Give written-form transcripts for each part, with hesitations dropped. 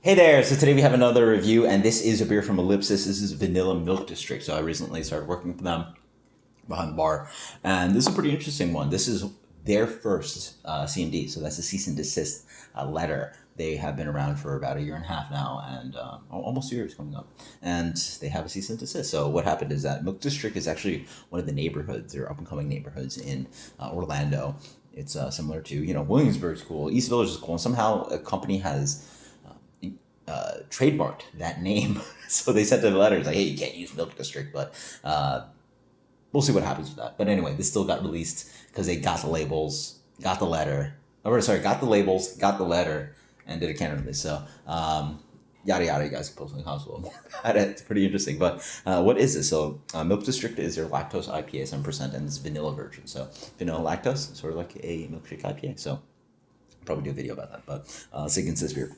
Hey there! So today we have another review, and this is a beer from Ellipsis. This is Vanilla Milk District. So I recently started working for them behind the bar, and this is a pretty interesting one. This is their first C&D, so that's a cease and desist letter. They have been around for about a year and a half now, and almost 2 years coming up, and they have a cease and desist. So what happened is that Milk District is actually one of the neighborhoods, or up-and-coming neighborhoods in Orlando. It's similar to, Williamsburg's cool, East Village is cool, and somehow a company has trademarked that name. So they sent them letters like, hey, you can't use Milk District, but we'll see what happens with that. But anyway, this still got released because they got the labels, got the letter. Got the labels, got the letter, and did a canon release. So yada yada, you guys can post in the comments more about it. It's pretty interesting. But what is this? So Milk District is their lactose IPA, 7%, and it's vanilla version. So vanilla lactose, sort of like a milkshake IPA. So probably do a video about that, but let's dig into this beer.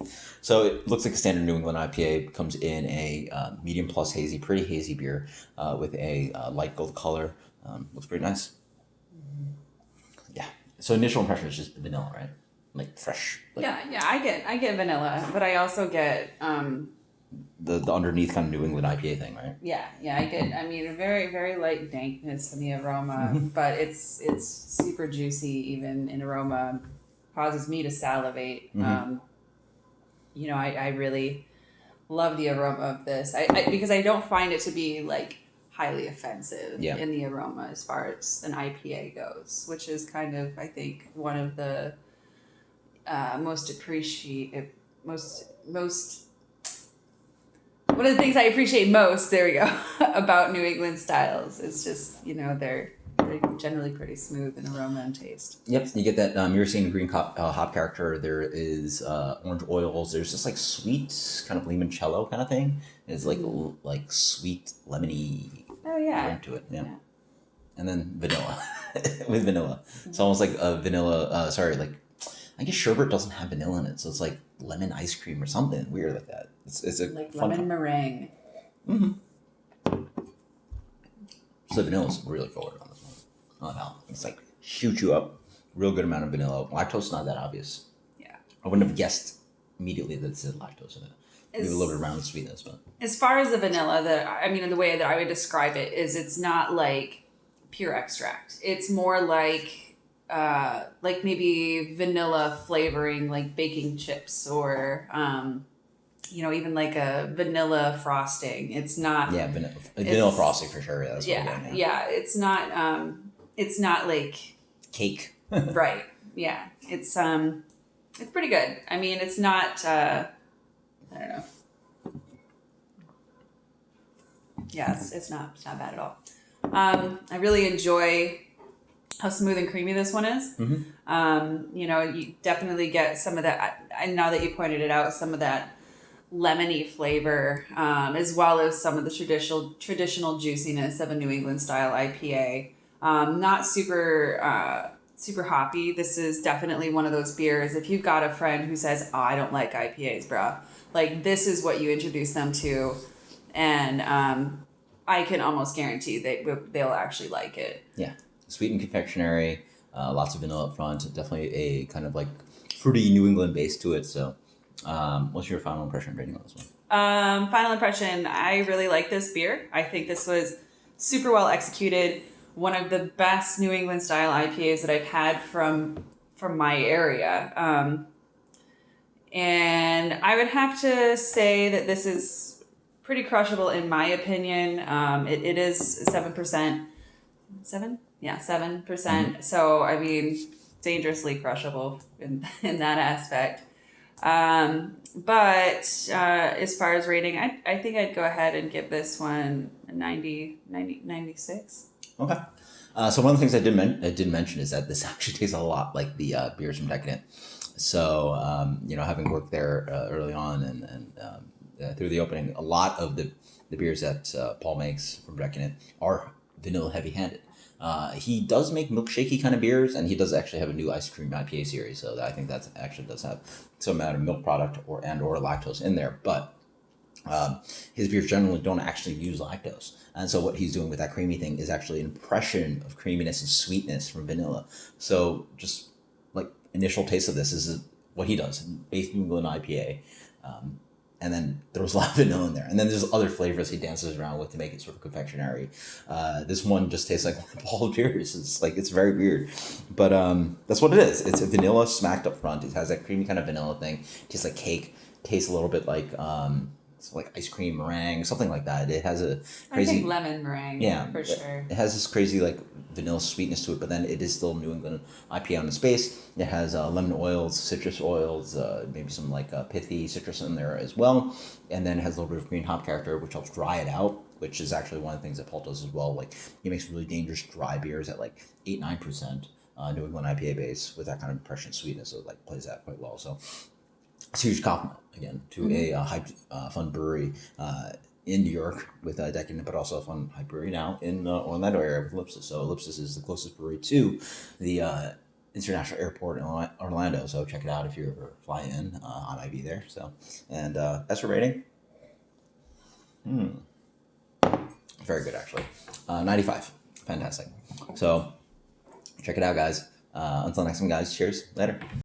So it looks like a standard New England IPA. Comes in a medium plus hazy, pretty hazy beer with a light gold color. Looks pretty nice. Yeah. So initial impression is just vanilla, right? Like fresh. Like yeah. I get vanilla, but I also get the underneath kind of New England IPA thing, right? Yeah. I get. I mean, a very very light dankness in the aroma, but it's super juicy even in aroma. Causes me to salivate. I really love the aroma of this. I because I don't find it to be like highly offensive in the aroma as far as an IPA goes, which is kind of, I think, one of the most one of the things I appreciate most. There we go about New England styles. It's just they're generally pretty smooth in aroma and taste. Yep, you get that myrcene green hop character. There is orange oils. There's just like sweet kind of limoncello kind of thing. It's like sweet lemony. Oh yeah. Ring to it. Yeah. And then vanilla with vanilla. It's almost like a vanilla. I guess sherbet doesn't have vanilla in it, so it's like lemon ice cream or something weird like that. It's a like lemon meringue. So vanilla's really forward on this one. Oh no, it's like shoot you up. Real good amount of vanilla. Lactose not that obvious. Yeah. I wouldn't have guessed immediately that it said lactose in it. Maybe a little bit around the sweetness, but as far as the vanilla, the way that I would describe it is it's not like pure extract. It's more like maybe vanilla flavoring, like baking chips, or even like a vanilla frosting. It's not. Yeah, vanilla frosting for sure. That's yeah. It's not. It's not like cake. Right. Yeah. It's pretty good. I mean, it's not. I don't know. Yeah, it's not bad at all. I really enjoy how smooth and creamy this one is. You definitely get some of that. And now that you pointed it out, some of that lemony flavor, as well as some of the traditional juiciness of a New England style IPA. Not super hoppy. This is definitely one of those beers. If you've got a friend who says, "Oh, I don't like IPAs, bro," like this is what you introduce them to, and I can almost guarantee they'll actually like it. Yeah, sweet and confectionery, lots of vanilla up front. Definitely a kind of like fruity New England base to it. So, what's your final impression rating on this one? Final impression: I really like this beer. I think this was super well executed. One of the best New England style IPAs that I've had from my area. And I would have to say that this is pretty crushable in my opinion. It is 7%. 7%? Yeah, 7%. So, I mean, dangerously crushable in that aspect. But as far as rating, I think I'd go ahead and give this one a 96. Okay. So one of the things I did mention is that this actually tastes a lot like the beers from Decadent. So, having worked there early on and through the opening, a lot of the beers that Paul makes from Decadent are vanilla heavy-handed. He does make milkshakey kind of beers, and he does actually have a new ice cream IPA series. So I think that actually does have some amount of milk product or lactose in there. But his beers generally don't actually use lactose. And so what he's doing with that creamy thing is actually an impression of creaminess and sweetness from vanilla. So just like initial taste of this is what he does, base New England IPA. and then throws a lot of vanilla in there. And then there's other flavors he dances around with to make it sort of confectionery. This one just tastes like one ball of beers. It's very weird, but that's what it is. It's a vanilla smacked up front. It has that creamy kind of vanilla thing. Tastes like cake. Tastes a little bit like it's like ice cream meringue, something like that. It has a crazy, I think lemon meringue. yeah, for sure. It has this crazy like vanilla sweetness to it, but then it is still New England IPA on the base. It has lemon oils, citrus oils, maybe some like pithy citrus in there as well, and then it has a little bit of green hop character, which helps dry it out. Which is actually one of the things that Paul does as well. Like he makes really dangerous dry beers at like 8-9% New England IPA base with that kind of impression sweetness. So it like plays that quite well. So it's a huge compliment again to a hyped, fun brewery in New York with Decadent, but also a fun hype brewery now in Orlando area with Ellipsis. So Ellipsis is the closest brewery to the international airport in Orlando. So check it out if you ever fly in. I might be there. So and that's your rating. Very good actually. 95. Fantastic. So check it out, guys. Until next time, guys. Cheers. Later.